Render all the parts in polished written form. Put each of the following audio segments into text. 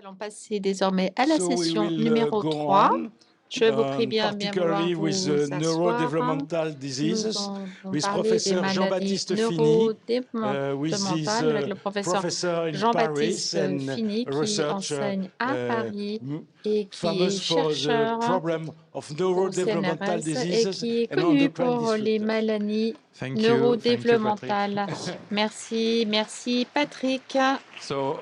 Allons passer désormais à la So we session will numéro go 3. on, Je vous prie bien vouloir particularly with vous asseoir. neurodevelopmental Nous diseases, allons with parler des Professor maladies Jean-Baptiste Fini, with his neurodéveloppementales avec le professeur professor in Paris Jean-Baptiste and Fini qui researcher enseigne à Paris et qui est famous for the chercheur problem of au neurodevelopmental CNRS et diseases qui est and connu endocrine pour les disruptors. maladies Thank you, Patrick. neurodéveloppementales. Merci Patrick. So,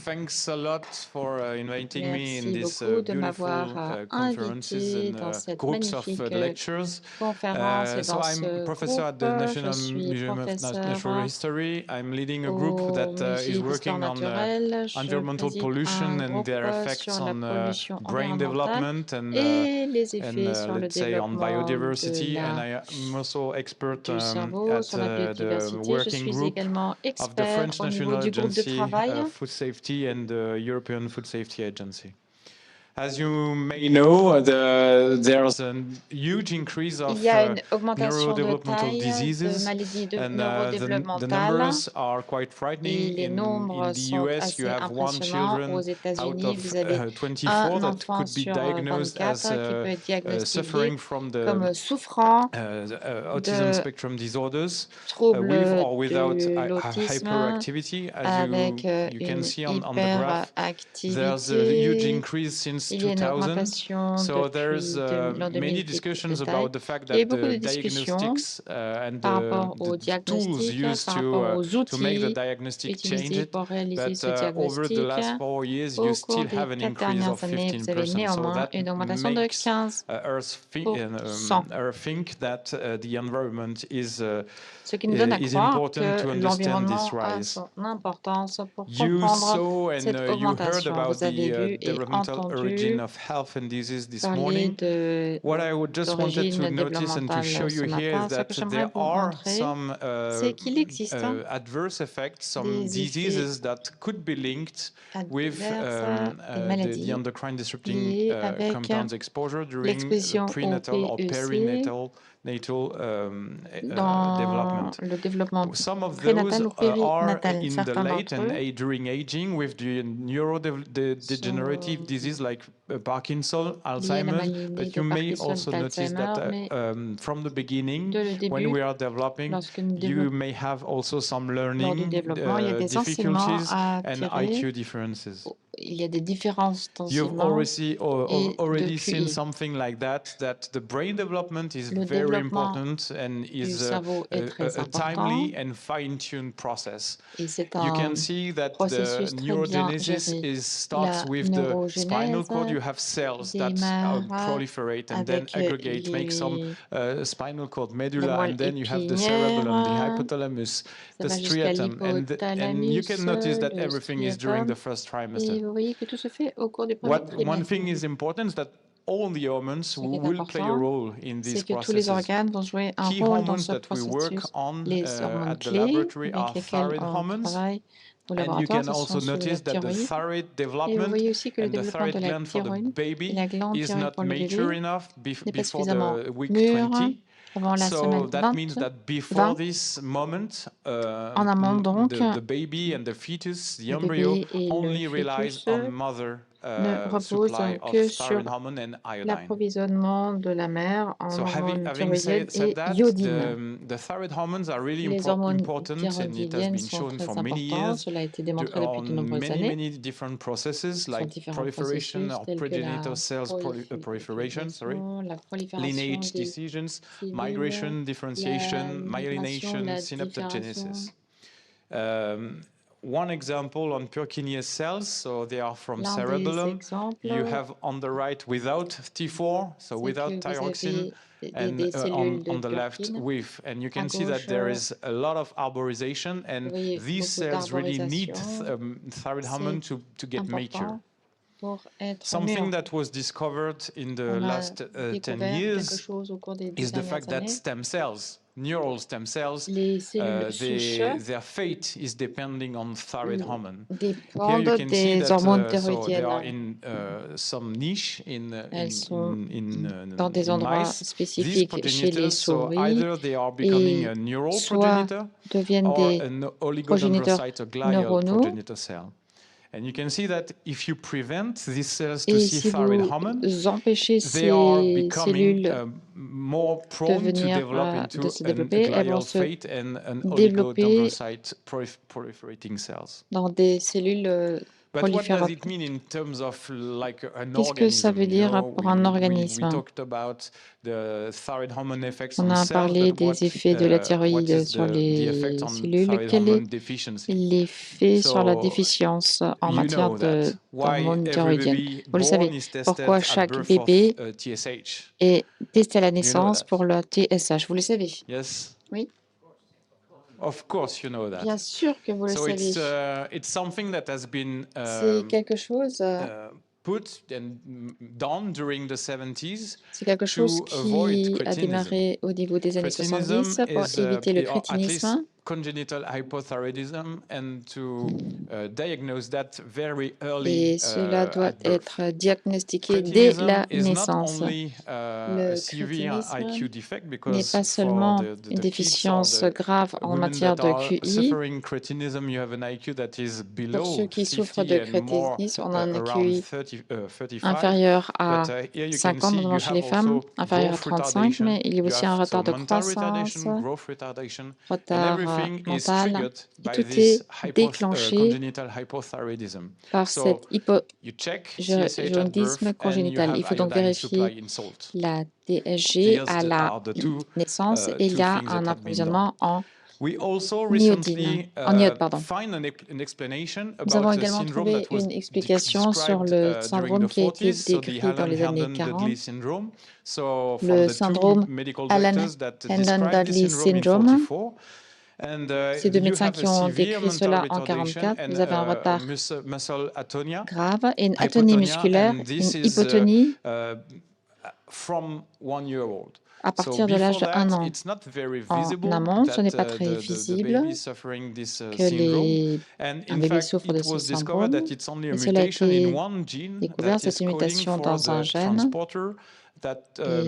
thanks a lot for inviting me in Merci this beaucoup de beautiful m'avoir conferences invité and dans cette groups of magnifique lectures. conférence et So dans I'm ce professor at groupe. the Je National suis Museum of Natural professeur History. I'm leading a group au that is Musée d'histoire working on naturelle. Je environmental préside pollution un and groupe their effects sur la on pollution brain environnementale development et les effets sur le let's say on développement de biodiversity. And la I am also expert du cerveau, at sur la the biodiversité. Je working suis group également of the expert French au niveau National du groupe de Agency travail. Food Safety and the European Food Safety Agency. As you may know, there's a huge increase of Il y a une augmentation de neurodevelopmental taille de diseases, maladies and the neurodéveloppementales numbers are quite et frightening. les In nombres the sont US, you assez have one impressionnants. Aux children out États-Unis, of vous avez 24 un that enfant could be sur diagnosed as 24 qui peut être diagnostiqué suffering from the comme souffrant autism de spectrum disorders, with troubles or without de l'autisme hyperactivity. As avec you can une see on the graph, there's a huge hyperactivité. increase since Il y a une 2000. augmentation So there's depuis l'an many 2000 discussions de taille. about the fact Il y a eu that beaucoup de the discussions diagnostics and par rapport the au tools diagnostic, used par rapport aux to make the outils diagnostic utilisés changed. pour réaliser But ce over the diagnostic. last 4 years, you Au still cours des have an 4 increase of dernières années, vous avez 15%. So néanmoins that une augmentation de makes 15%. Earth think that the environment is Ce qui nous donne à croire important to que understand this l'environnement a rise. son importance pour You comprendre saw and cette you heard augmentation. about Vous avez the vu et developmental origin entendu of health and disease this parler morning. de What I would just wanted to d'origine notice and to show développementale you ce here is matin. Ce that que j'aimerais there vous are montrer, some c'est qu'il existe adverse effects, some des effets diseases that could be linked with adverses et maladies the endocrine disrupting liées avec compounds exposure during l'exposition au prenatal or PEC perinatal dans development. le développement Some of those prénatal ou are périnatal. in the Certains late d'entre and eux during aging with the neurodegenerative disease like Parkinson, liés à la Alzheimer's. maladie But de you may Parkinson also et notice d'Alzheimer, that mais from the beginning, dès le when début, we are developing, lorsque nous you may have also some lors du learning développement, il y a des enseignements difficulties à and tirer. IQ differences. Il y a des différences You've d'enseignement already de seen QI. something like that, that the brain development is Le very développement important and du is cerveau est très a important timely and fine-tuned process. et c'est You un can see that the processus très bien neurogenesis géré. starts La with the spinal cord. You neurogenèse have cells that démarre proliferate and then avec aggregate, make some spinal cord la medulla, moelle and then you have the épinière. cerebellum, the hypothalamus, Ça the va jusqu'à striatum, and you l'hypothalamus, can notice that le everything is during the striatum. first Et trimester. vous voyez que tout se fait au cours du premier One trimestre. thing is important is that all the hormones Ce qui est will play a important, role in these c'est que tous les processes. organes vont jouer un Key rôle dans hormones ce that we work processus. on Les hormones at the clés laboratory are avec lesquelles thyroid on hormones. travaille au And you laboratoire, can ce also sont ceux de la notice that the thyroïde. thyroid Et vous development voyez aussi que le and the développement de thyroid la gland for the thyroïde et baby la glande is thyroïde not pour le mature bébé enough n'est pas before suffisamment the week mûre 20. avant la So semaine that 20, means that before 20. this moment, En amont donc, the baby and the fetus, the le embryo, bébé et le only relies fœtus on mother ne reposent supply of que sur thyroid hormone and iodine. l'approvisionnement de la mère en So hormones having thyroïdiennes said et that, iodine. the thyroid hormones are really Les hormones important and it has thyroïdiennes been sont shown très for many importantes. years Cela a été démontré depuis on de nombreuses années many different processes sur like différents proliferation processus or tels que progenitor la cells proliferation, la prolifération lineage des decisions, cellules, migration, la differentiation, migration, myelination, la synaptogenesis. différenciation. One example on Purkinje cells, so they are from L'un des cerebellum. exemples, You have on the right without T4, so c'est without que vous thyroxine, avez des cellules de on the left Purkinje. with. And you À can see that gauche, there is a lot of arborization, and vous voyez these beaucoup cells really need d'arborisation. thyroid hormone to get mature. Important pour être Something mûr. that was discovered in the On a last 10 découvert quelque years chose au cours des is 10 the fact dernières that années. stem cells, neural stem cells, Les cellules souches their fate is depending on thyroid hormone. Here dépendent you can see des that hormones so they are thyroïdiennes. in some niche Elles sont dans des in endroits mice. These spécifiques chez les progenitors, so souris either they are becoming et a neural soit progenitor deviennent or des an progéniteurs oligodendrocyte, a glial neuronaux progenitor cell. And you can see that if you prevent these cells to Et see si thyroid vous hormone, empêchez they are ces becoming cellules more de prone to venir, develop de into se an développer, elles vont glial se fate and an développer oligodendrocyte proliferating cells. dans des cellules But what does proliférates. it mean in terms of like an Qu'est-ce que ça organism? veut dire pour un We organisme? talked about the thyroid hormone effects On on a cells, parlé but des effets de la what thyroïde is sur the effect les on cellules. thyroid Quel est hormone deficiency? l'effet sur la So déficience en you matière know that why d'hormones every thyroïdiennes? baby Vous le savez, born is tested pourquoi at chaque birth bébé of TSH. est testé à la You know naissance that? pour le TSH? Vous le savez? Yes, Oui, of course you know that. bien sûr que vous le So savez. it's something that has been C'est quelque chose, put and done during the 70s c'est quelque chose to avoid qui a cretinism. démarré au niveau des années 70 Cretinism pour is éviter le or at least crétinisme congenital hypothyroidism, and to diagnose that very early et cela doit at birth. être diagnostiqué dès la Cretinism is not naissance. only Le a severe crétinisme IQ defect, n'est because pas for seulement une the kids or déficience the grave en women matière that de are QI. suffering cretinism, you have an IQ that is Pour below ceux qui souffrent 50 de and more crétinisme, on a un around QI 35. inférieur à But here you can 50, see notamment you chez les have femmes, also inférieur à growth 35, mais il y a retardation. You aussi un have retard de mental croissance, retardation, growth retardation, and retard everything is mental, triggered et by tout this est déclenché congenital hypothyroidism. par So cet you check TSH at hypogyroïdisme birth and you congénital. Il have faut donc iodine vérifier supply in salt. la TSG à These la are the two naissance et il y a things un that have been done. approvisionnement en We also iodine, recently en iode, pardon. find an explanation Nous avons about the également syndrome trouvé that was une explication sur described le during syndrome the qui a été 40s, so the décrit dans les années Hallen-Dudley 40, syndrome. So from le the two syndrome medical doctors that described this Allen-Dudley syndrome in syndrome. 44. And Ces deux you médecins have qui a ont severe décrit mental cela en retardation 44, and vous avez un retard muscle atonia, grave et une atonie musculaire, and this une is hypotonie from 1 year old. à So partir de l'âge before de 1 that, an. it's not very En visible amont, ce that n'est pas très the visible baby is suffering this que syndrome. And un in bébé fact, souffre de it ce was discovered syndrome. that it's only a Et cela a mutation in été one gene découvert, that cette is coding mutation for dans un the gène, transporter that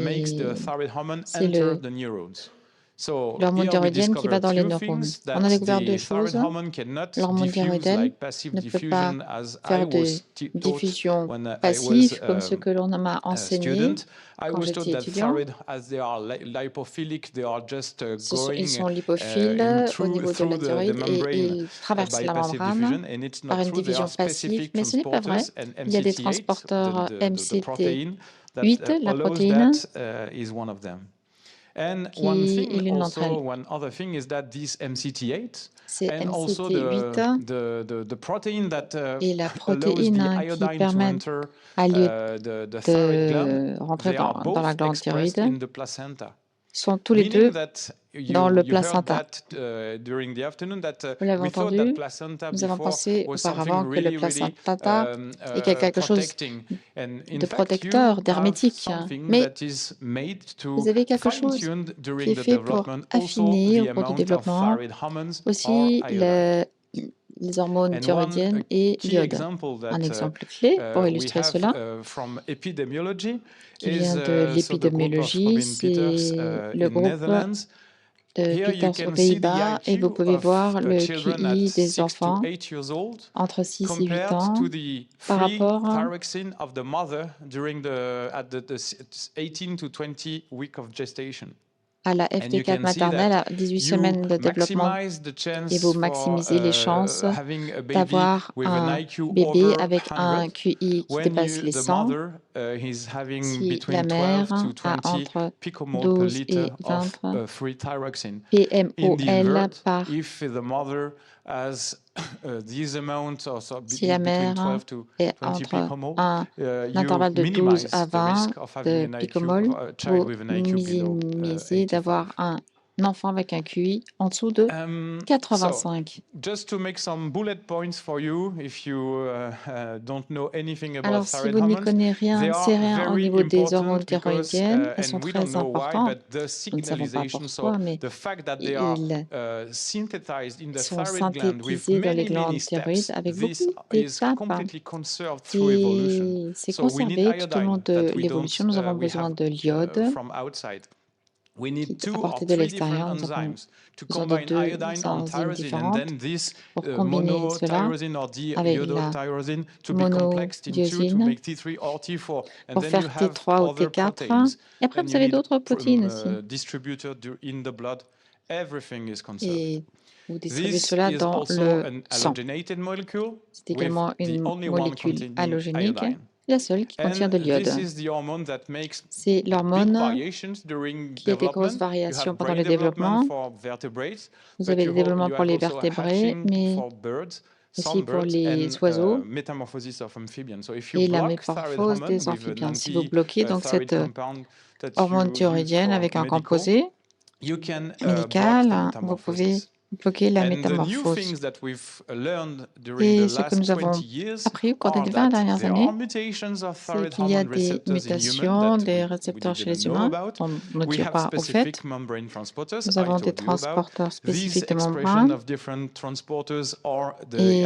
makes the et thyroid hormone c'est enter the neurons. So l'hormone here we thyroïdienne qui va discovered dans les few neurones. things, On a that découvert deux the thyroid choses. hormone cannot L'hormone diffuse thyroïdienne like passive ne peut pas diffusion as I faire de was taught diffusion when I was passive comme ce que l'on m'a a enseigné student. I quand was j'étais taught that étudiant. thyroid, as they are lipophilic, they are just Ils going sont lipophiles au through niveau de la the thyroïde et membrane ils traversent by la passive membrane diffusion, and it's par not une true. There diffusion are passive, specific mais ce n'est pas vrai. transporters, and Il y a des MCT8, transporteurs the protein that MCT8, la allows protéine, that, is one of them. And qui one est thing l'une d'entre elles. one other thing is that this MCT8 C'est and also MCT8 the protein that et la allows the protéine qui iodine to permet enter à the thyroid gland, de rentrer they are dans la both glande expressed thyroïde in the placenta. sont tous les Meaning deux that dans le you heard placenta. that during the afternoon that Vous l'avez we thought entendu, that placenta nous avons before pensé was auparavant something que le really placenta était quelque chose protecting, and in de fact protecteur, you have d'hermétique. something Mais that is made to vous avez quelque chose fine-tune qui during est the fait pour development also affiner the au cours du amount of développement thyroid hormones or aussi iodine. les hormones And thyroïdiennes et key l'iode. example Un that exemple clé pour we illustrer have cela, from epidemiology qui is vient de so the group of l'épidémiologie, Robin Peters c'est le in groupe Netherlands. de Here you Peters aux can see the Pays-Bas et vous IQ pouvez of voir le children at QI des 6 to enfants 8 years old entre 6 et 8 compared ans to the par free rapport thyroxine of the mother during at the 18 to 20 week of gestation. à la And you FT4 can see maternelle that à 18 you semaines de développement maximize the chance et vous for maximisez les chances having a baby d'avoir with an un IQ bébé over avec un 100 QI qui when dépasse les the 100 mother is having si la between 12 mère to a 20 entre picomole per 12 liter et of 20 free thyroxine. In the PMOL invert, par if the mother has these amounts, or so si la between mère 12 to est 20 entre picomole, un you intervalle de 12 minimize à the 20 risk of having de an IQ, picomole, a child vous with an IQ below minimisez 85. d'avoir un enfant avec un QI en dessous de So, 85. just to make some bullet points for you, if you don't know anything about Alors, si thyroid vous n'y hormones, connaissez they rien, c'est are rien au very niveau des hormones important because, thyroïdiennes, elles sont and we don't très know why, importantes. but the Nous ne savons pas signalization, so pourquoi, mais the fact that they are ils synthesized in the sont thyroid gland with synthétisés dans les many, glandes many thyroïdes steps, avec this beaucoup is d'étapes. completely conserved through evolution. Et c'est So we need conservé tout au long iodine de that we l'évolution. don't, Nous avons we besoin have de l'iode from outside. apportés de l'extérieur. Nous avons besoin de deux enzymes différentes pour combiner cela avec la monodiosine pour faire T3 ou T4. Et après, vous avez d'autres protéines aussi. Et vous distribuez cela dans le sang. C'est également une molécule halogénique, la seule qui contient de l'iode. C'est l'hormone qui a des grosses variations pendant le développement. Vous avez le développement pour les vertébrés, mais aussi pour les oiseaux et la métamorphose des amphibiens. Si vous bloquez donc cette hormone thyroïdienne avec un composé médical, vous pouvez bloquer la métamorphose. Et ce que nous avons appris au cours des 20 dernières années, c'est qu'il y a des mutations des récepteurs chez les humains. On ne tire pas au fait. Nous avons des transporteurs spécifiques de membrane et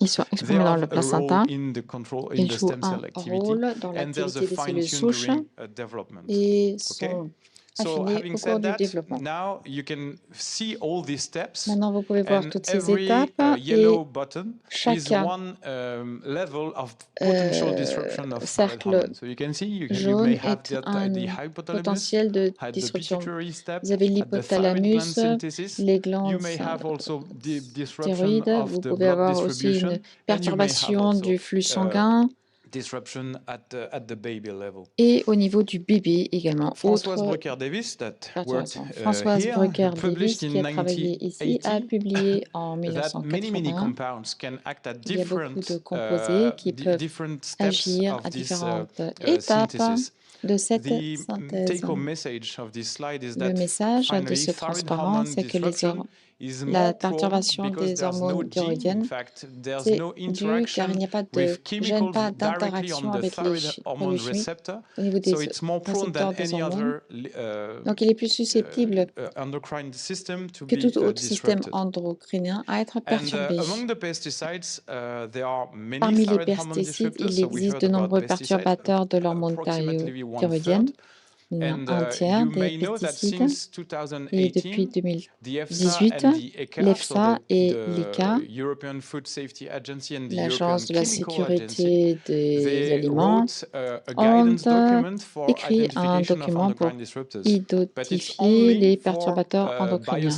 ils sont exprimés dans le placenta. Ils jouent un rôle dans l'activité des cellules souches et sont affinés au cours du développement. Maintenant, vous pouvez voir toutes ces étapes et chaque cercle jaune est un potentiel de disruption. Vous avez l'hypothalamus, les glandes thyroïdes. Vous pouvez avoir aussi une perturbation du flux sanguin. Et au niveau du bébé également. Françoise Brucker-Davis, qui a travaillé ici, a publié en 1980. Il y a beaucoup de composés qui peuvent agir à différentes étapes de cette synthèse. Le message de ce transparent, c'est que la perturbation des hormones thyroïdiennes, c'est dû car il n'y a pas de gène, pas d'interaction avec les produits chimiques au niveau des récepteurs des hormones. Donc, il est plus susceptible que tout autre système endocrinien à être perturbé. Parmi les pesticides, il existe de nombreux perturbateurs de l'hormone thyroïdienne. Un tiers des pesticides. Et depuis 2018, l'EFSA et l'ICA, l'Agence de la sécurité des aliments, ont écrit un document pour identifier les perturbateurs endocriniens.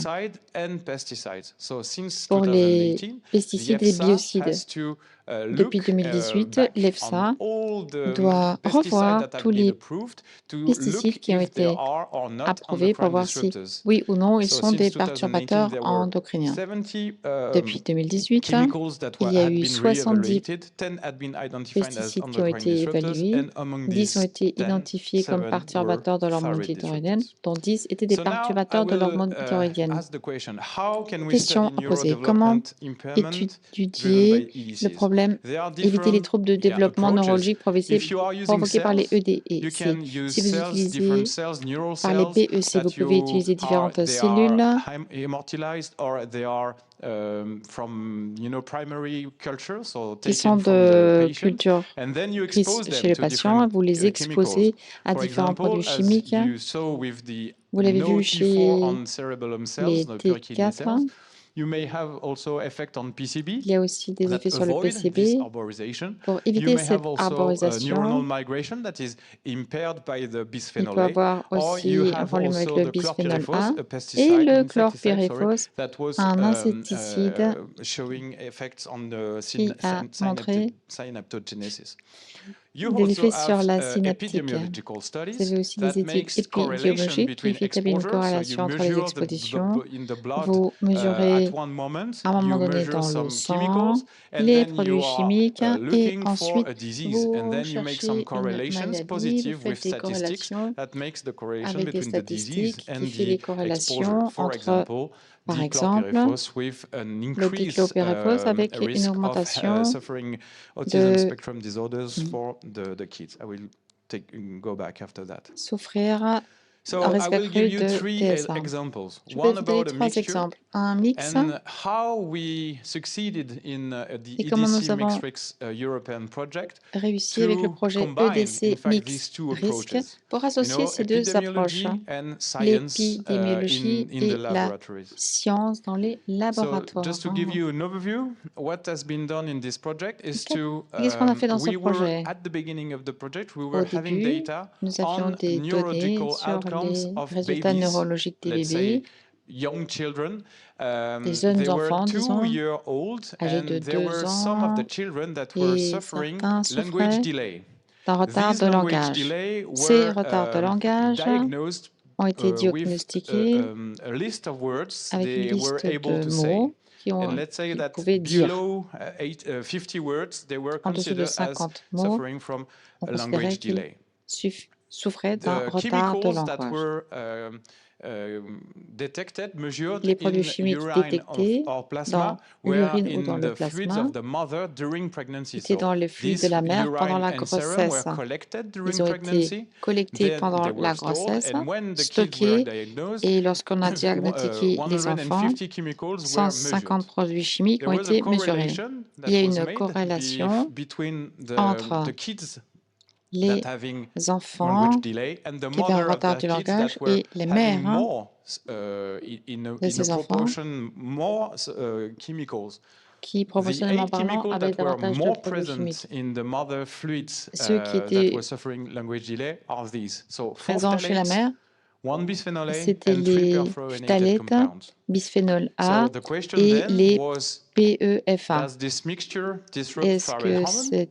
Pour les pesticides et les biocides, depuis 2018, l'EFSA doit revoir tous les pesticides qui ont été approuvés pour voir si, oui ou non, ils sont des perturbateurs endocriniens. Depuis 2018, il y a eu 70 pesticides qui ont été évalués. 10 ont été identifiés comme perturbateurs de l'hormone thyroïdienne, dont 10 étaient des perturbateurs de l'hormone thyroïdienne. Question à poser. Comment étudier le problème, éviter les troubles de développement neurologique provoqués par les EDEC? Si vous utilisez par les PEC, vous pouvez utiliser différentes cellules qui sont de culture chez le patient. Vous les exposez à différents produits chimiques. Vous l'avez vu chez les T4. Il y a aussi des effets sur le PCB pour éviter cette arborisation. Il peut avoir aussi un problème avec le bisphénol A et le chlorpyrifos, un insecticide qui a montré des effets sur la synaptique. Vous avez aussi des études épidémiologiques qui établissent une corrélation entre les expositions. Vous mesurez à un moment donné dans le sang les produits chimiques et ensuite vous cherchez une maladie, vous faites des corrélations avec des statistiques qui font les corrélations entre, par exemple, le diclopyrifos avec une augmentation de souffrir risque accru de TSA. Je vais vous donner 3 exemples. Un mix et comment nous avons réussi avec le projet EDC Mix Risque pour associer ces deux approches, l'épidémiologie et la science dans les laboratoires. Just to give you an overview, what has been done in this project is to Qu'est-ce qu'on a fait dans ce projet? at the beginning of the project, we Au were having début, data nous avions on des données neurological sur outcomes les of résultats babies, neurologiques des let's bébés, say young children. des jeunes They were enfants, 2 disons, years old, âgés de and there 2 were some of ans, the children that were et suffering certains language souffraient delay. d'un retard These de language langage. delay Ces were retards de langage diagnosed ont été with diagnostiqués a list of words avec une they were liste able de to say. mots And let's say qu'ils that pouvaient dire. below 50 words, they were En dessous de considered as 50 mots, suffering from on a considérait language qu'ils delay. souffraient d'un The retard de chemicals that langage. were detected, measured Les produits in chimiques urine détectés or plasma dans were l'urine ou in dans le the fluids plasma of the mother during pregnancy. étaient dans le fluide de la mère pendant la grossesse. Ils ont été collectés pendant la grossesse, stockés, et lorsqu'on a diagnostiqué les enfants, 150 produits chimiques ont été mesurés. Il y a une corrélation entre les enfants qui avaient un retard du langage et les mères de ces enfants qui, proportionnellement parlant, avaient davantage de produits chimiques. Ceux qui étaient présents chez la mère, c'était les phtalates, bisphénol A et les PEFA. Est-ce que ce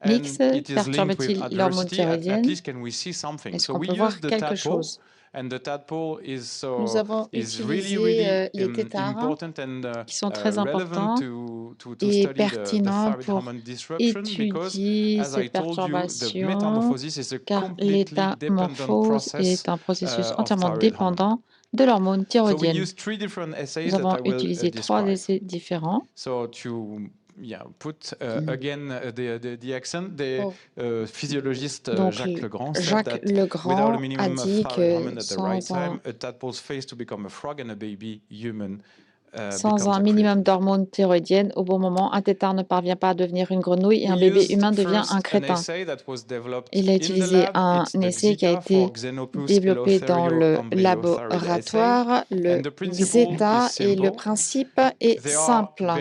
mix perturbe-t-il l'hormone thyroïdienne? Est-ce qu'on peut voir quelque chose? Nous avons utilisé les thétards qui sont très importants et pertinents pour étudier cette perturbation, car l'étamorphose est un processus entièrement dépendant de l'hormone thyroïdienne. Nous avons utilisé 3 essais différents. Put again the accent. The physiologist Jacques Legrand a dit que sans un minimum d'hormones thyroïdiennes, au bon moment, un tétard ne parvient pas à devenir une grenouille et un bébé humain devient un crétin. Il a utilisé un essai qui a été développé dans le laboratoire, le Xeta, et le principe est simple.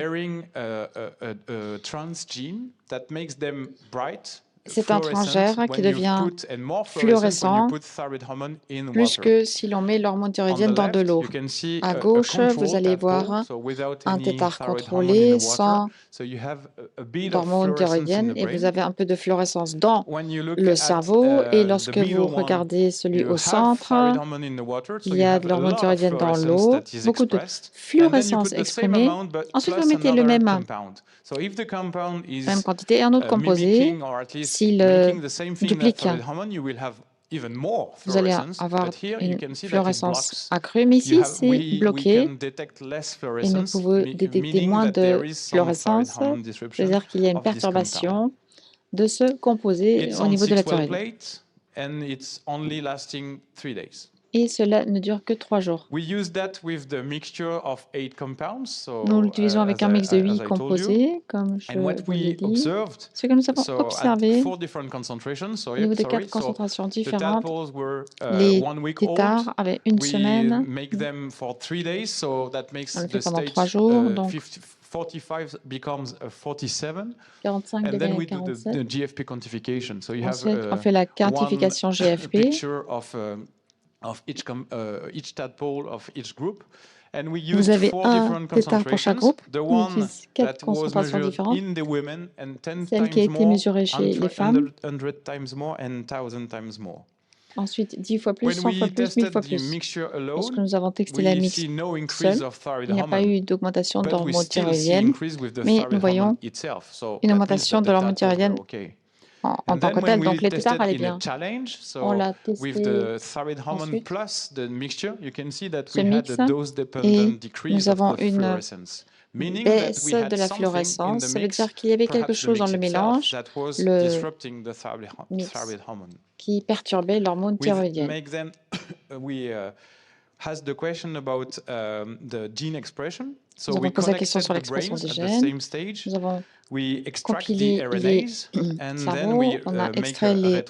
C'est un transgère qui devient fluorescent plus que si l'on met l'hormone thyroïdienne dans de l'eau. À gauche, vous allez voir un tétard contrôlé sans d'hormone thyroïdienne et vous avez un peu de fluorescence dans le cerveau. Et lorsque vous regardez celui au centre, il y a de l'hormone thyroïdienne dans l'eau, beaucoup de fluorescence exprimée. Ensuite, vous mettez le même quantité et un autre composé. S'il duplique, vous allez avoir une fluorescence accrue, mais ici, c'est bloqué et nous pouvons détecter moins de fluorescence, c'est-à-dire qu'il y a une perturbation de ce composé au niveau de la thyroïde. Et cela ne dure que 3 jours. Nous l'utilisons avec un mix de 8 composés, comme je vous l'ai dit. Ce que nous avons observé au niveau de 4 concentrations différentes, les thétards avaient une semaine, on le fait pendant 3 jours, donc 45 devient 47. Ensuite, on fait la quantification GFP. Vous avez un tétard pour chaque groupe. On utilise 4 concentrations différentes. Celle qui a été mesurée chez les femmes. Ensuite, 10 fois plus, 100 fois plus, 1000 fois plus. Lorsque nous avons testé la mix seule, il n'y a pas eu d'augmentation d'hormone thyroïdienne, mais nous voyons une augmentation de l'hormone thyroïdienne en tant que tel, donc les thétards allaient bien. On l'a testé ensuite, ce mix, et nous avons une baisse de la fluorescence. Ça veut dire qu'il y avait quelque chose dans le mélange, le mix, qui perturbait l'hormone thyroïdienne. Nous avons posé la question sur l'expression des gènes. Nous avons compilé les cerveaux, on a extrait les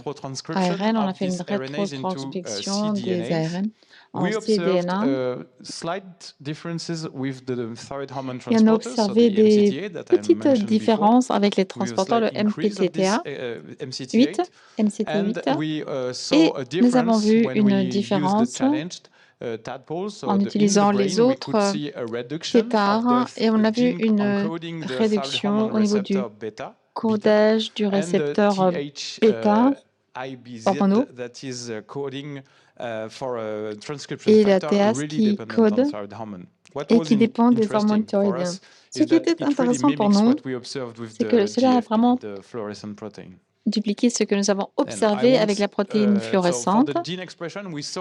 ARN, on a fait une rétrotranscription des ARN en cDNA. Et on a observé des petites différences avec les transporteurs, le MPTTA8, MCT8, et nous avons vu une différence en utilisant les autres têtards, et on a vu une réduction au niveau du codage du récepteur bêta hormonaux et la TAS qui code et qui dépend des hormones thyroïdiennes. Ce qui était intéressant pour nous, c'est que cela a vraiment dupliquer ce que nous avons observé avec la protéine fluorescente. Pour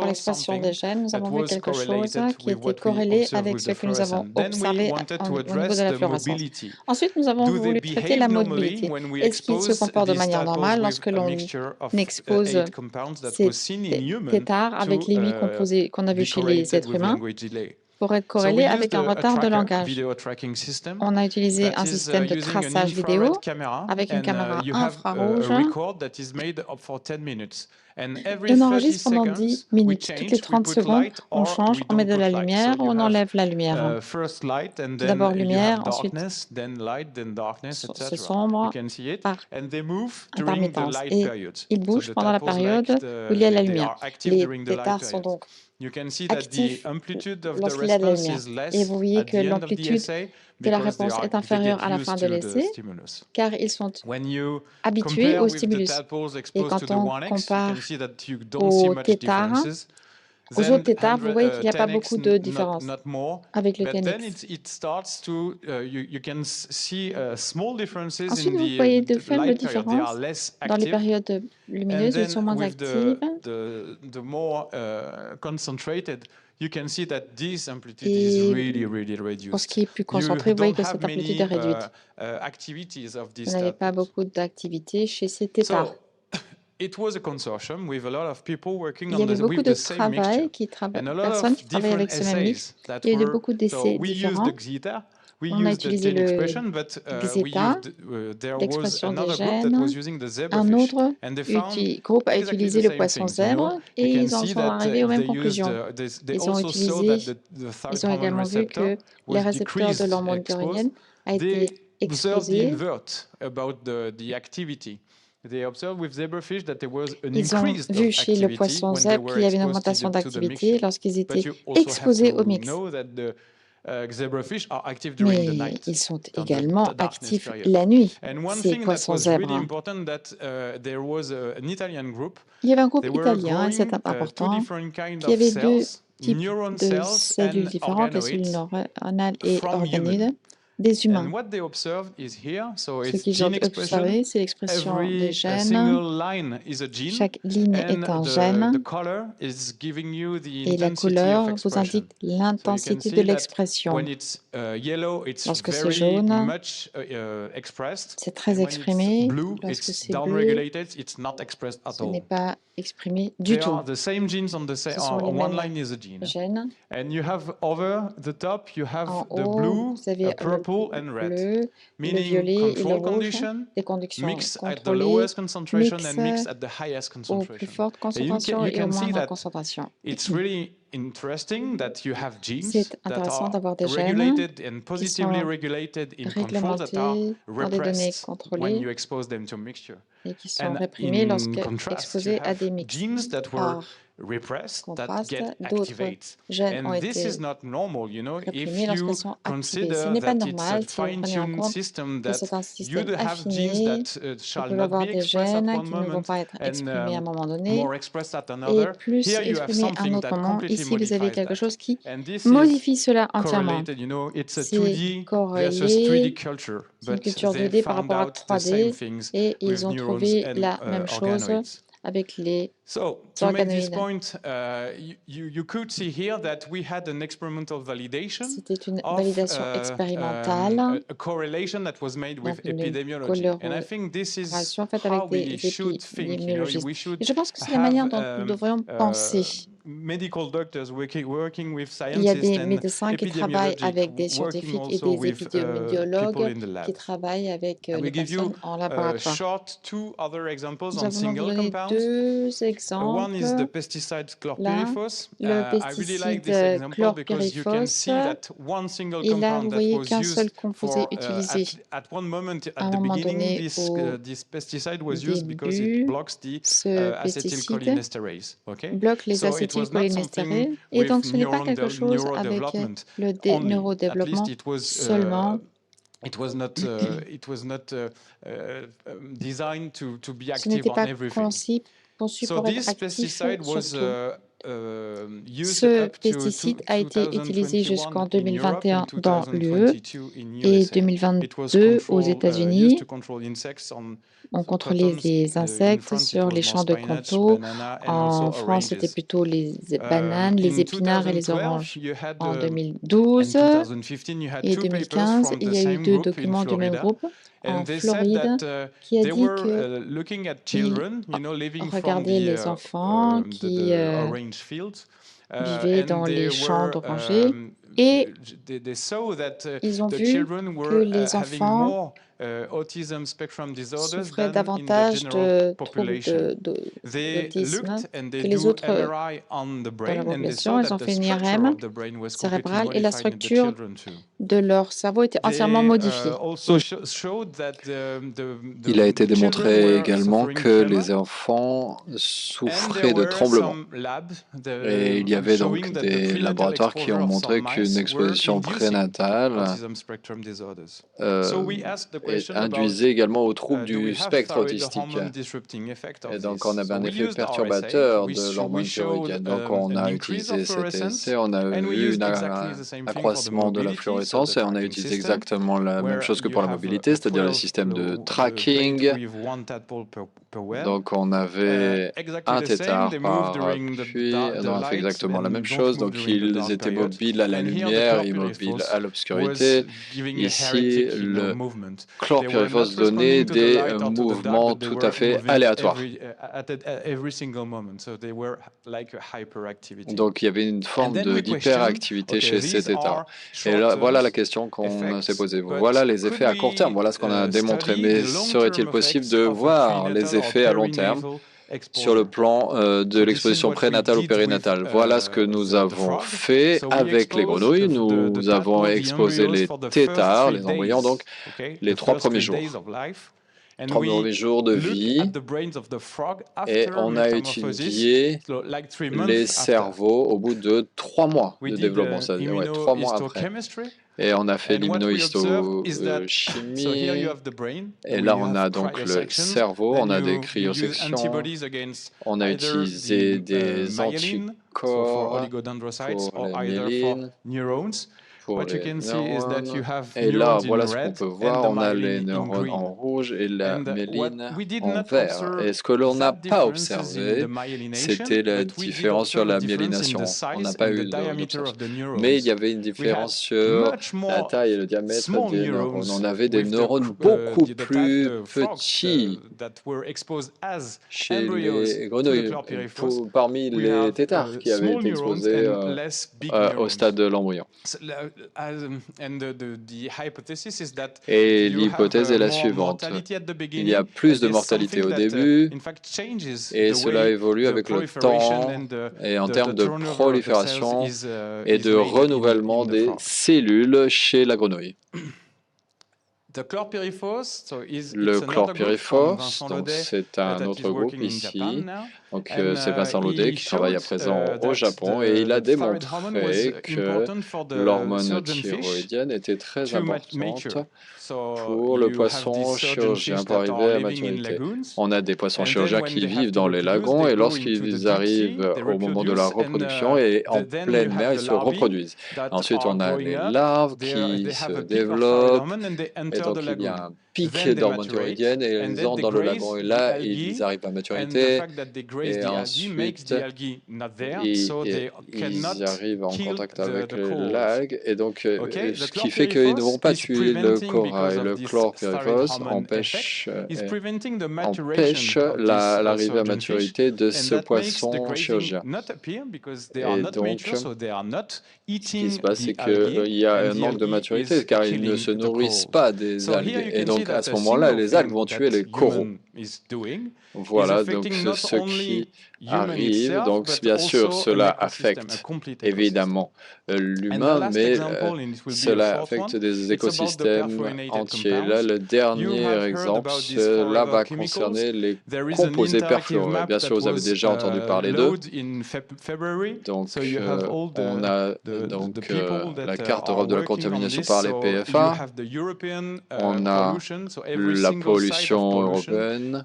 l'expression des gènes, nous avons vu quelque chose qui était corrélé avec ce que nous avons observé au niveau de la fluorescence. Ensuite, nous avons voulu traiter la mobilité. Est-ce qu'il se comporte de manière normale lorsque l'on expose ces têtards avec les 8 composés qu'on a vus chez les êtres humains pour être corrélé avec un retard de langage. On a utilisé un système de traçage vidéo avec une caméra infrarouge et on enregistre pendant 10 minutes. Toutes les 30 secondes, on change, on met de la lumière ou on enlève la lumière. D'abord lumière, ensuite c'est sombre par intermittence. Et ils bougent pendant la période où il y a la lumière. Les têtards sont donc actifs lorsqu'il y a de la lumière. Et vous voyez que l'amplitude de la réponse est inférieure à la fin de l'essai, car ils sont habitués au stimulus. Et quand on compare aux têtards, aux autres têtards, vous voyez qu'il n'y a pas beaucoup de différence avec le TNX. Ensuite, vous voyez de faibles différences dans les périodes lumineuses où ils sont moins actifs. Et pour ce qui est plus concentré, vous voyez que cette amplitude est réduite. Vous n'avez pas beaucoup d'activité chez ces têtards. Il y avait beaucoup de travail, personnes qui travaillaient avec ce même mix. Il y a eu beaucoup d'essais différents. On a utilisé le Xeta, l'expression des gènes. Un autre groupe a utilisé le poisson zèbre et ils en sont arrivés aux mêmes conclusions. Ils ont également vu que les récepteurs de l'hormone thyroïdienne a été exposés. Ils ont vu chez le poisson zèbre qu'il y avait une augmentation d'activité lorsqu'ils étaient exposés au mix. Mais ils sont également actifs la nuit, ces poissons zèbres. Il y avait un groupe italien, et c'est important, qui avait 2 types de cellules différentes, les cellules neuronales et organoïdes, des humains. Ce qu'ils ont observé, c'est l'expression des gènes. Chaque ligne est un gène et la couleur vous indique l'intensité de l'expression. Lorsque c'est jaune, c'est très exprimé. Lorsque c'est bleu, ce n'est pas exprimé du tout. Ce sont les mêmes gènes. En haut, vous avez le bleu, le violet et le rouge, des conductions contrôlées, mix aux plus fortes concentrations et aux moindres concentrations. C'est intéressant d'avoir des gènes qui sont réglementés par des données contrôlées et qui sont réprimés lorsqu'exposés à des mix. Contraste, d'autres gènes ont été réprimés lorsqu'ils sont activés. Ce n'est pas normal si vous prenez en compte que c'est un système affiné. Vous pouvez avoir des gènes qui ne vont pas être exprimés à un moment donné et plus exprimés à un autre moment. Ici, vous avez quelque chose qui modifie cela entièrement. C'est corrélé, c'est une culture 2D par rapport à 3D et ils ont trouvé la même chose avec les So, to make this organoïdes. point, you could see here that we had an experimental validation C'était une of validation expérimentale, a correlation that was made with donc une epidemiology. And I think this is corrélation faite how avec we des should think. You know, épidémiologistes. we should Et je pense que c'est la manière dont nous devrions penser. Medical doctors working with Il y a scientists des and médecins qui travaillent avec des working scientifiques et also des with épidémiologues people in the lab. qui travaillent avec And les we give you personnes en laboratoire. short two other examples Nous on allons vous single donner compounds. deux One is the exemples. pesticide Là, chlorpyrifos. le I really like this pesticide example because you can see chlorpyrifos, that one single et là, compound vous that voyez was qu'un seul used composé for utilisé at one moment à at un the moment beginning, donné this pesticide was au used because it début. blocks the Ce pesticide acetylcholinesterase. Okay, bloque les so it was not something acétylcholinestérés, et with donc ce n'est pas quelque chose avec neurodevelopment le only. At least neurodéveloppement it was. seulement. It was not designed to be Ce active n'était on pas everything. conçu So pour être this actif pesticide was sur tout. used Ce up to pesticide a été utilisé 2021 jusqu'en in Europe 2021 and dans l'UE 2022 in et USA. It was 2022 aux used États-Unis. to control insects on On contrôlait cottons. les In insectes France, it sur was les more champs de spinach, coteaux. banana, and En also France, c'était oranges. plutôt les bananes, les In épinards et les 2012, oranges. you had En and 2012 2015, you had et two papers 2015, from il the y a eu same deux group in documents du même Florida. groupe en And they said Floride that qui a they dit were que looking at children, you know, living from regardaient les enfants qui orange fields, vivaient dans and they les champs were d'orangers et they saw that ils ont the vu children que were les having enfants more autism spectrum disorders souffraient than in the davantage general de troubles population. They d'autisme looked and they que les do autres MRI on the dans la brain, and they population. saw Ils that ont the fait une structure IRM of the brain was completely cérébrale et la modified in the structure children too. de leur cerveau était entièrement modifiée. Il a été démontré également que les enfants enfants souffraient de tremblements. Et il y avait donc des laboratoires qui ont montré qu'une exposition prénatale induisait également aux troubles du spectre autistique. Et donc on avait un effet perturbateur de l'hormone thyroïdienne. Donc on a utilisé cet essai, on a eu un accroissement de la fluorescence et on a utilisé exactement la même chose que pour la mobilité, c'est-à-dire le système de tracking. Donc on avait un tétard par puits, on a fait exactement la même chose. Donc ils étaient mobiles à la lumière, immobiles à l'obscurité. Ici, le chlorpyrifos donnait des mouvements tout à fait aléatoires. Donc il y avait une forme d'hyperactivité chez ces tétards. Et là, voilà la question qu'on s'est posée. Voilà les effets à court terme, voilà ce qu'on a démontré. Mais serait-il possible de voir les effets à long terme sur le plan de l'exposition prénatale ou périnatale? Voilà ce que nous avons fait avec les grenouilles. Nous avons exposé les tétards, les embryons, donc les 3 premiers jours. 3 premiers jours de vie, et on a étudié les cerveaux au bout de 3 mois de développement, c'est-à-dire 3 mois après. Et on a fait l'immunohistochimie, et là on a donc le cerveau, on a des cryosections, on a utilisé des anticorps pour la myéline, pour les neurones. Et là, voilà ce qu'on peut voir. On a les neurones en rouge et la myéline en vert. Et ce que l'on n'a pas observé, c'était la différence sur la myélination. On n'a pas eu d'observation. Mais il y avait une différence sur la taille et le diamètre des neurones. On avait des neurones beaucoup plus petits chez les grenouilles, parmi les tétards qui avaient été exposés au stade de l'embryon. Et l'hypothèse est la suivante. Il y a plus de mortalité au début, et cela évolue avec le temps, et en termes de prolifération et de renouvellement des cellules chez la grenouille. Le chlorpyrifos, donc c'est un autre groupe ici. Donc c'est Vincent Laudet qui travaille à présent au Japon, et il a démontré que l'hormone thyroïdienne était très importante pour le poisson chirurgien pour arriver à maturité. On a des poissons chirurgiens qui vivent dans les lagons, et lorsqu'ils arrivent au moment de la reproduction et en pleine mer, ils se reproduisent. Ensuite, on a les larves qui se développent, et donc il y a un pic d'hormones thyroïdiennes et ils entrent dans le lagon et là, ils arrivent à maturité et ensuite, ils arrivent en contact avec l'algue et donc ce qui fait qu'ils ne vont pas tuer le corail. Le chlorpyrifos empêche l'arrivée à maturité de ce poisson chirurgien. Et donc, ce qui se passe, c'est qu'il y a un manque de maturité car ils ne se nourrissent pas des algues. Et donc, à ce moment-là, les algues vont tuer les coraux. Voilà donc ce qui arrive. Donc, bien sûr, cela affecte évidemment l'humain, mais cela affecte des écosystèmes entiers. Là, le dernier exemple, cela va concerner les composés perfluorés. Bien sûr, vous avez déjà entendu parler d'eux. Donc, on a donc la carte Europe de la contamination par les PFA. On a la pollution européenne.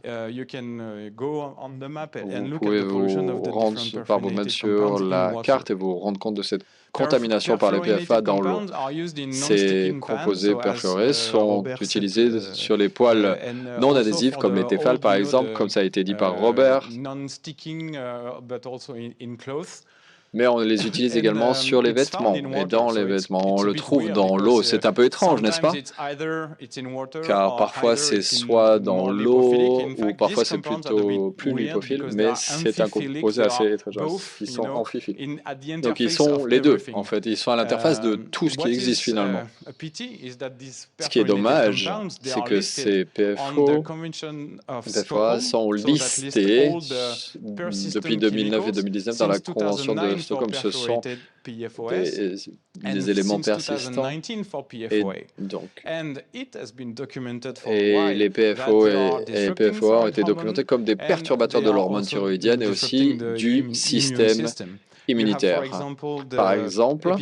Vous pouvez vous rendre par vous-même sur la carte et vous rendre compte de cette contamination par les PFA dans l'eau. Ces composés perfluorés sont utilisés sur les poils non adhésifs comme les Tefal par exemple, comme ça a été dit par Robert. Mais on les utilise également sur les vêtements et dans les vêtements. On le trouve dans l'eau. C'est un peu étrange, n'est-ce pas? Car parfois c'est soit dans l'eau ou parfois c'est plutôt plus lipophile, mais c'est un composé assez étrange. Ils sont amphiphiles. Donc ils sont les deux, en fait. Ils sont à l'interface de tout ce qui existe finalement. Ce qui est dommage, c'est que ces PFO, des fois, sont listés depuis 2009 et 2019 dans la Convention de Stockholm. Ce sont des éléments persistants. Et les PFO et PFOA ont été documentés comme des perturbateurs de l'hormone thyroïdienne et aussi du système immunitaire. Par exemple,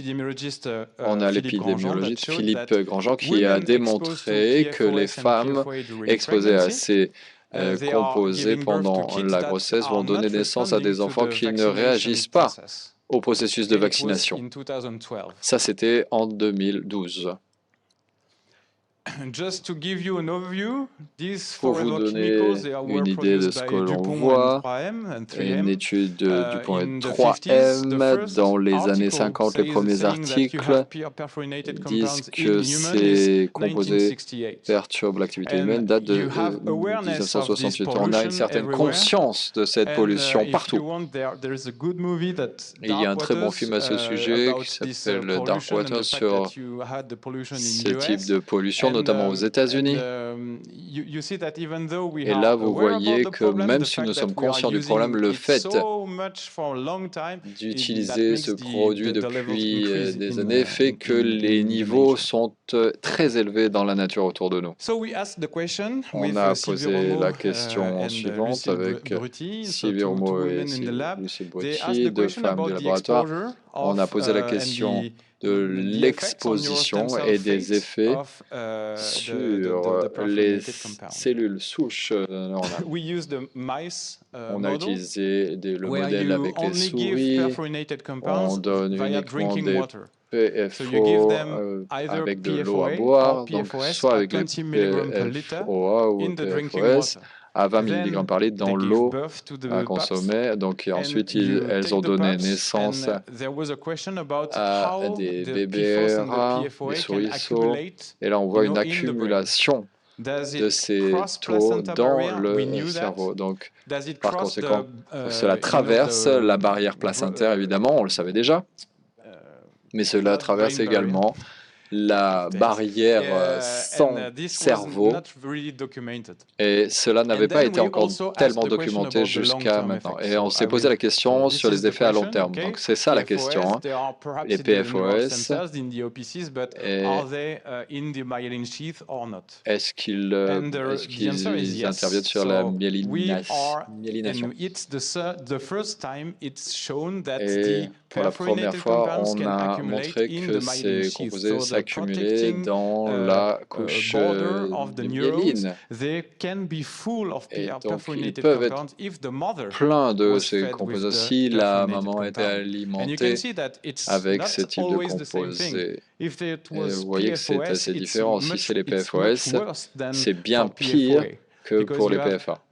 on a l'épidémiologiste Philippe Grandjean qui a démontré que les femmes exposées à ces composés pendant la grossesse vont donner naissance à des enfants qui ne réagissent pas au processus de vaccination. Ça, c'était en 2012. Pour vous donner une idée de ce que l'on voit, une étude du point 3M dans les années 50, les premiers articles disent que ces composés perturbent l'activité humaine, date de 1968. On a une certaine conscience de cette pollution partout. Et il y a un très bon film à ce sujet qui s'appelle Dark Water sur ce type de pollution, notamment aux États-Unis. Et là, vous voyez que même si nous sommes conscients du problème, le fait d'utiliser ce produit depuis des années fait que les niveaux sont très élevés dans la nature autour de nous. On a posé la question suivante avec Sylvie Ormeau et Lucille Brutti, deux femmes du laboratoire. On a posé la question de l'exposition et des effets sur les cellules souches neuronales. On a utilisé le modèle avec les souris. On donne uniquement des PFO avec de l'eau à boire, donc soit avec les PFOA ou PFOS, à 20 mg par litre dans l'eau à consommer. Donc, et ensuite, elles ont donné naissance à des bébés rats, des souriceaux. Et là, on voit une accumulation de ces taux dans le cerveau. Donc, par conséquent, cela traverse la barrière placentaire, évidemment, on le savait déjà, mais cela traverse également la barrière sang-cerveau, et cela n'avait pas été encore tellement documenté jusqu'à maintenant. Et on s'est posé la question sur les effets à long terme. Donc c'est ça la question, hein. Les PFOS, est-ce qu'ils interviennent sur la myélination? Et pour la première fois, on a montré que ces composés s'accumuler dans la couche du myéline. Et donc, ils peuvent être pleins de ces composés si la maman était alimentée avec ce type de composés. Et vous voyez que c'est assez différent. Si c'est les PFOS, c'est bien pire que pour les PFA.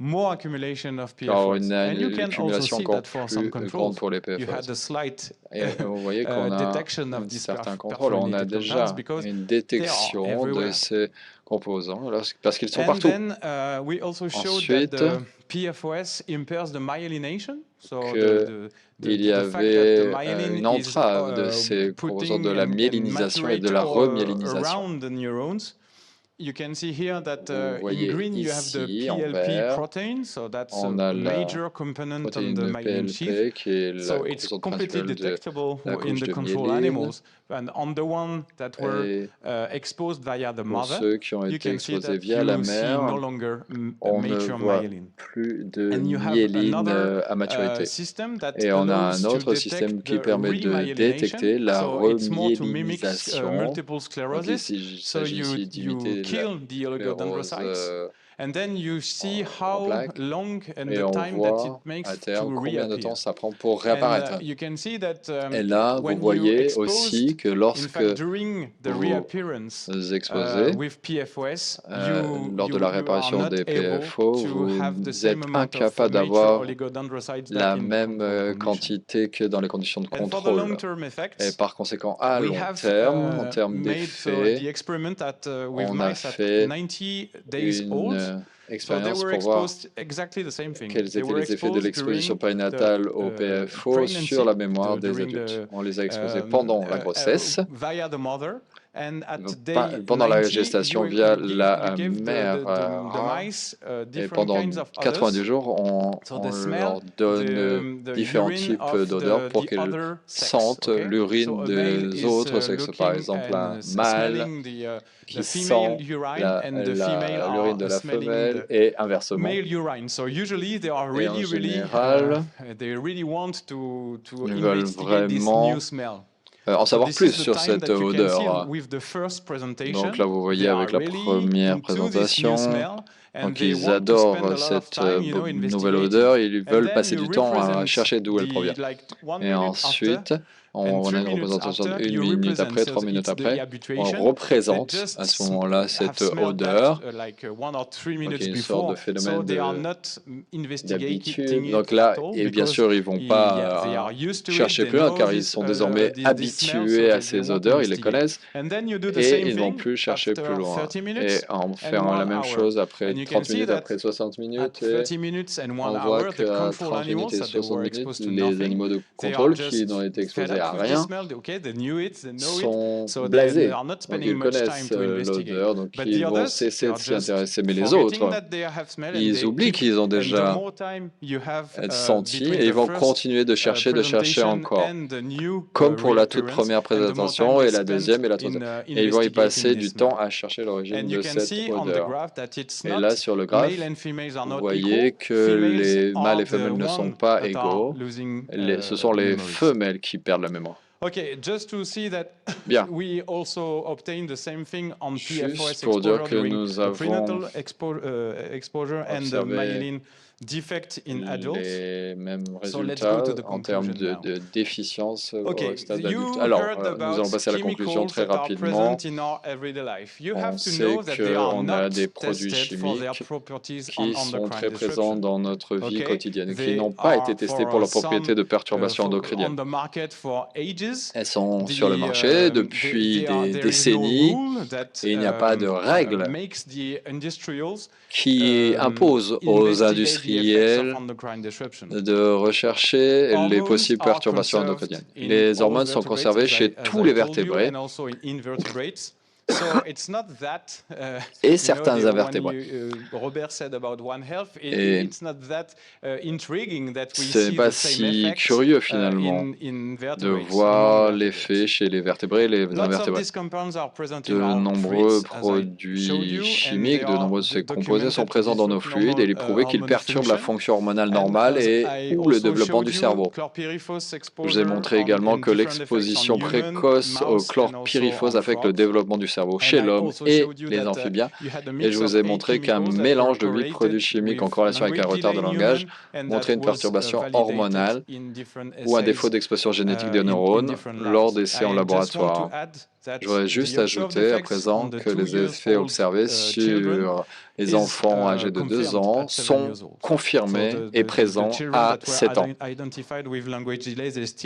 Alors, une accumulation encore plus grande pour les PFOS. Et vous voyez qu'on a un certain contrôle. On a déjà une détection de ces composants parce qu'ils sont partout. Ensuite, il y avait une entrave de ces composants de la myélinisation et de la remyélinisation. Vous voyez ici, en vert, on a la protéine de PLP qui est la composante principale de la couche de myéline. Et pour ceux qui ont été exposés via la mère, on ne voit plus de myéline à maturité. Et on a un autre système qui permet de détecter la remyélinisation. Donc il s'agit ici d'imiter la sclérose en plaques, et on voit à terme combien de temps ça prend pour réapparaître. Et là, vous voyez aussi que lorsque vous exposez lors de la réapparition des PFO, vous êtes incapable d'avoir la même quantité que dans les conditions de contrôle. Et par conséquent, à long terme, en termes d'effets, on a fait une expérience pour voir quels étaient les effets de l'exposition périnatale au PFO sur la mémoire des adultes. On les a exposés pendant la grossesse, pendant la gestation via la mère, et pendant 90 jours, on leur donne différents types d'odeurs pour qu'elles sentent l'urine des autres sexes. Par exemple, un mâle qui sent l'urine de la femelle et inversement. Et en général, ils veulent vraiment en savoir plus sur cette odeur. Donc là, vous voyez avec la première présentation, donc ils adorent cette nouvelle odeur, ils veulent passer du temps à chercher d'où elle provient. Et ensuite, on a une représentation de 1 minute après, 3 minutes après. On représente à ce moment-là cette odeur. Donc il y a une sorte de phénomène d'habitude. Donc là, et bien sûr, ils ne vont pas chercher plus loin car ils sont désormais habitués à ces odeurs, ils les connaissent et ils ne vont plus chercher plus loin. Et en faisant la même chose après 30 minutes, après 60 minutes, et on voit qu'à 30 minutes et 60 minutes, les animaux de contrôle qui n'ont été exposés à rien sont blasés. Donc ils connaissent l'odeur, donc ils vont cesser de s'y intéresser. Mais les autres, ils oublient qu'ils ont déjà senti et ils vont continuer de chercher encore. Comme pour la toute première présentation et la deuxième et la troisième. Et ils vont y passer du temps à chercher l'origine de cette odeur. Et là, sur le graphe, vous voyez que les mâles et femelles ne sont pas égaux. Ce sont les femelles qui perdent la mémoire. Bien. Juste pour dire que nous avons observé les mêmes résultats en termes de déficience au stade adulte. Alors, nous allons passer à la conclusion très rapidement. On sait qu'on a des produits chimiques qui sont très présents dans notre vie quotidienne et qui n'ont pas été testés pour leur propriété de perturbation endocrinienne. Elles sont sur le marché depuis des décennies et il n'y a pas de règle qui impose aux industriels de rechercher les possibles perturbations endocriniennes. Les hormones sont conservées chez tous les vertébrés, et certains invertébrés. Et ce n'est pas si curieux finalement de voir l'effet chez les vertébrés et les invertébrés. De nombreux produits chimiques, de nombreux de ces composés sont présents dans nos fluides et il est prouvé qu'ils perturbent la fonction hormonale normale ou le développement du cerveau. Je vous ai montré également que l'exposition précoce au chlorpyrifos affecte le développement du cerveau chez l'homme et les amphibiens. Et je vous ai montré qu'un mélange de 8 produits chimiques en corrélation avec un retard de langage montrait une perturbation hormonale ou un défaut d'expression génétique des neurones lors d'essais en laboratoire. Je voudrais juste ajouter à présent que les effets observés sur les enfants âgés de 2 ans sont confirmés et présents à 7 ans.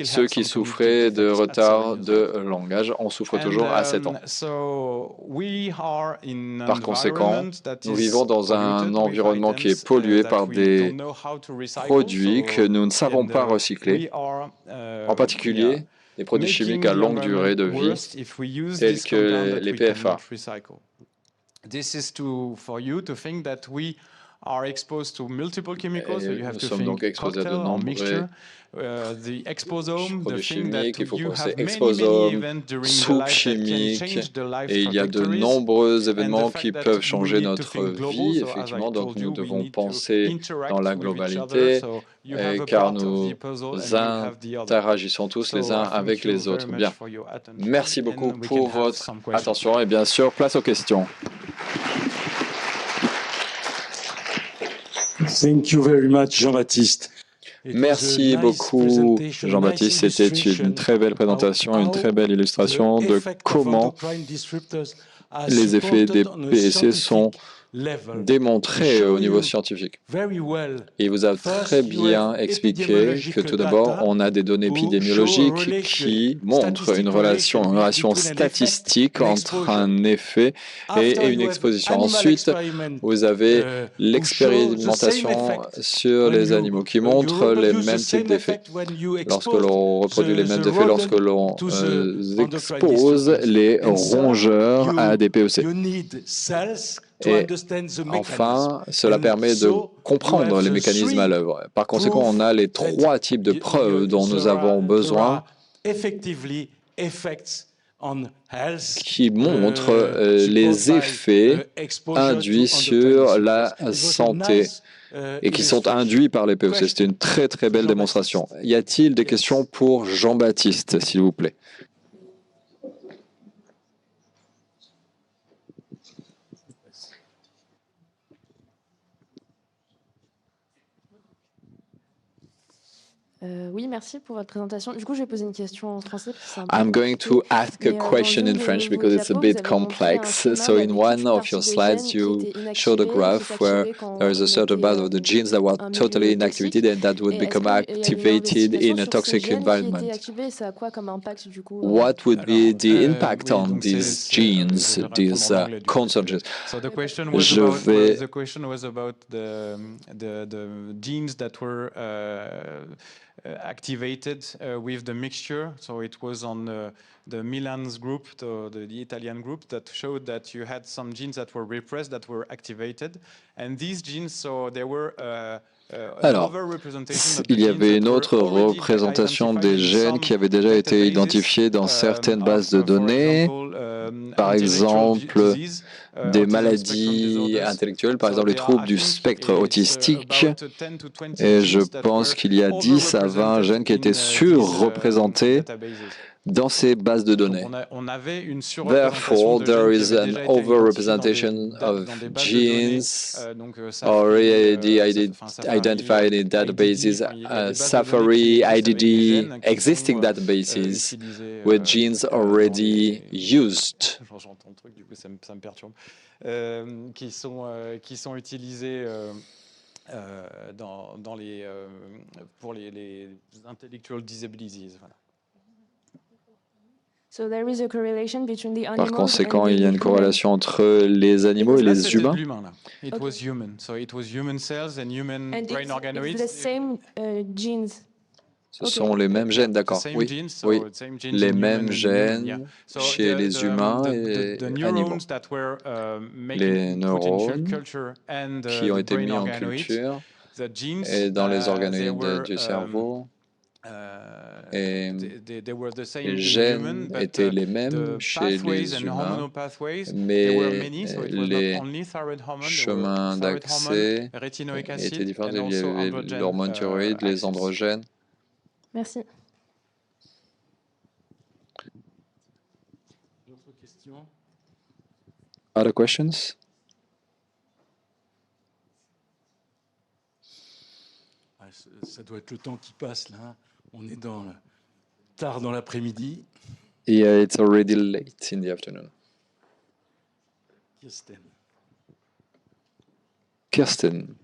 Ceux qui souffraient de retard de langage en souffrent toujours à 7 ans. Par conséquent, nous vivons dans un environnement qui est pollué par des produits que nous ne savons pas recycler, en particulier des produits chimiques à longue durée de vie, tels que les PFA. Nous sommes donc exposés à de nombreux produits chimiques, il faut penser exposome, soupe chimique, et il y a de nombreux événements qui peuvent changer notre vie, effectivement, donc nous devons penser dans la globalité, car nous interagissons tous les uns avec les autres. Bien. Merci beaucoup pour votre attention et bien sûr, place aux questions. Thank you very much, Jean-Baptiste. Merci beaucoup, Jean-Baptiste. C'était une très belle présentation, une très belle illustration de comment les effets des PSC sont démontrés au niveau scientifique. Il vous a très bien expliqué que tout d'abord, on a des données épidémiologiques qui montrent une relation statistique entre un effet et une exposition. Ensuite, vous avez l'expérimentation sur les animaux qui montre les mêmes types d'effets. Lorsque l'on reproduit les mêmes effets, lorsque l'on expose les rongeurs à des PEC. Et enfin, cela permet de comprendre les mécanismes à l'œuvre. Par conséquent, on a les 3 types de preuves dont nous avons besoin qui montrent les effets induits sur la santé et qui sont induits par les PEC. C'est une très très belle démonstration. Y a-t-il des questions pour Jean-Baptiste, s'il vous plaît? Oui, merci pour votre présentation. Du coup, je vais poser une question en français. I'm going to ask a question in French because it's a bit complex. So in one of your slides, you showed a graph where there is a certain part of the genes that were totally inactivated and that would become activated in a toxic environment. What would be the impact on these genes, these cancer? So the question was about the genes that were activated with the mixture. So it was on the Milan's group, the Italian group, that showed that you had some genes that were repressed, that were activated. And these genes, so they were alors, il y avait une autre représentation des gènes qui avaient déjà été identifiés dans certaines bases de données, par exemple des maladies intellectuelles, par exemple les troubles du spectre autistique. Et je pense qu'il y a 10 à 20 gènes qui étaient surreprésentés dans ces bases de données. Therefore, there is an overrepresentation of genes already identified in databases, Safari, IDD, existing databases with genes already used. Qui sont utilisés pour les intellectual disabilities. Voilà. Par conséquent, il y a une corrélation entre les animaux et les humains. Ce sont les mêmes gènes, d'accord. Oui, oui, les mêmes gènes chez les humains et animaux. Les neurones qui ont été mis en culture et dans les organoïdes du cerveau, et les gènes étaient les mêmes chez les humains, mais les chemins d'accès étaient différents. Il y avait l'hormone thyroïde, les androgènes. Merci. D'autres questions? Other questions? Ça doit être le temps qui passe là. On est tard dans l'après-midi. Yeah, it's already late in the afternoon. Kirsten.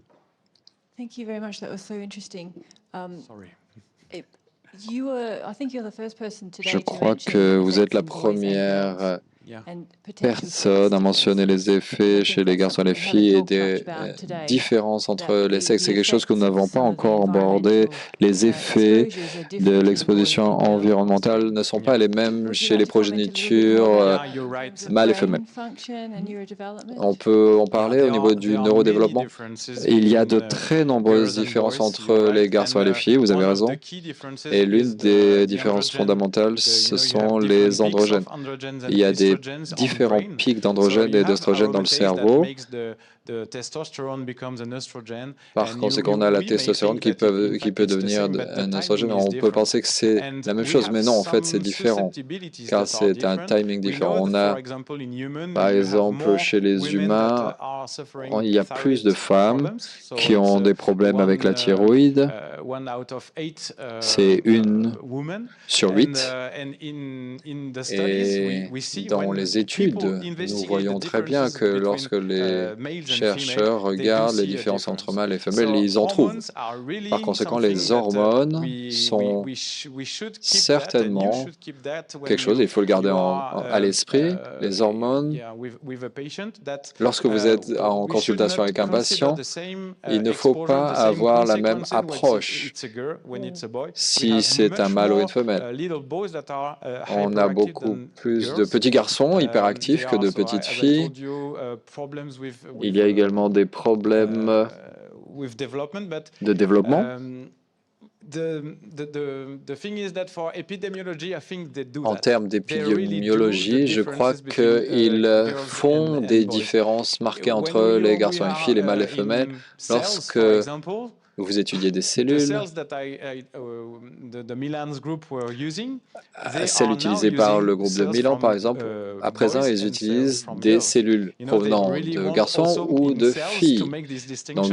Thank you very much. That was so interesting. Sorry. Je crois que vous êtes la première personne à mentionner les effets chez les garçons et les filles et des différences entre les sexes. C'est quelque chose que nous n'avons pas encore abordé. Les effets de l'exposition environnementale ne sont pas les mêmes chez les progénitures mâles et femelles. On peut en parler au niveau du neurodéveloppement. Il y a de très nombreuses différences entre les garçons et les filles, vous avez raison. Et l'une des différences fondamentales, ce sont les androgènes. Il y a des différents pics d'androgènes et d'œstrogènes dans le cerveau. Par conséquent, on a la testostérone qui peut devenir un œstrogène. On peut penser que c'est la même chose, mais non, en fait, c'est différent, car c'est un timing différent. On a, par exemple, chez les humains, il y a plus de femmes qui ont des problèmes avec la thyroïde. C'est 1 sur 8. Et dans les études, nous voyons très bien que lorsque les chercheurs regardent les différences entre mâles et femelles, ils en trouvent. Par conséquent, les hormones sont certainement quelque chose, il faut le garder à l'esprit. Les hormones, lorsque vous êtes en consultation avec un patient, il ne faut pas avoir la même approche si c'est un mâle ou une femelle. On a beaucoup plus de petits garçons hyperactifs que de petites filles. Il y a également des problèmes de développement. En termes d'épidémiologie, je crois qu'ils font des différences marquées entre les garçons et les filles, les mâles et les femelles. Lorsque vous étudiez des cellules, celles utilisées par le groupe de Milan, par exemple, à présent, ils utilisent des cellules provenant de garçons ou de filles. Donc,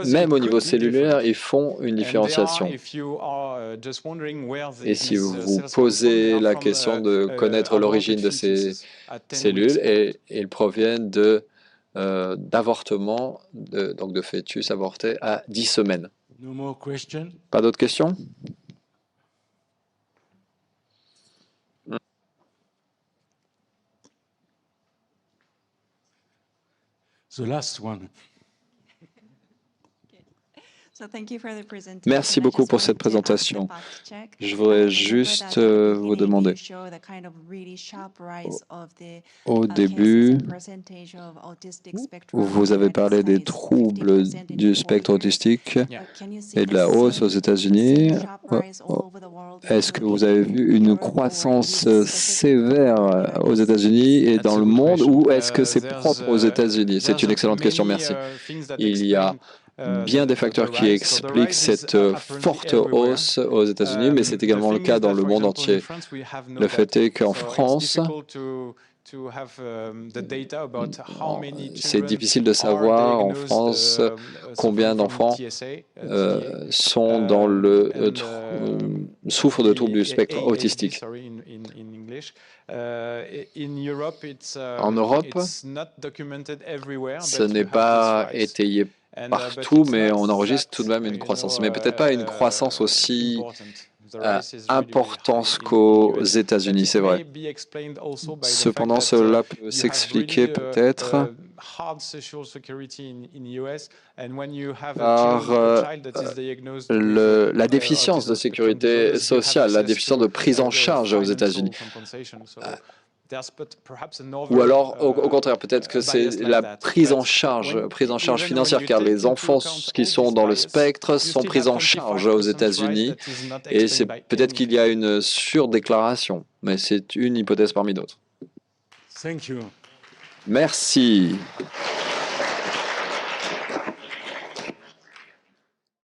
même au niveau cellulaire, ils font une différenciation. Et si vous vous posez la question de connaître l'origine de ces cellules, elles proviennent d'avortements, donc de fœtus avortés à 10 semaines. Pas d'autres questions? The last one. Merci beaucoup pour cette présentation. Je voudrais juste vous demander, au début, vous avez parlé des troubles du spectre autistique et de la hausse aux États-Unis. Est-ce que vous avez vu une croissance sévère aux États-Unis et dans le monde, ou est-ce que c'est propre aux États-Unis? C'est une excellente question, merci. Il y a bien des facteurs qui expliquent cette forte hausse aux États-Unis, mais c'est également le cas dans le monde entier. Le fait est qu'en France, c'est difficile de savoir en France combien d'enfants souffrent de troubles du spectre autistique. En Europe, ce n'est pas étayé partout, mais on enregistre tout de même une croissance. Mais peut-être pas une croissance aussi importante qu'aux États-Unis, c'est vrai. Cependant, cela peut s'expliquer peut-être la déficience de sécurité sociale, la déficience de prise en charge aux États-Unis. Ou alors, au contraire, peut-être que c'est la prise en charge financière, car les enfants qui sont dans le spectre sont pris en charge aux États-Unis, et c'est peut-être qu'il y a une surdéclaration, mais c'est une hypothèse parmi d'autres. Merci.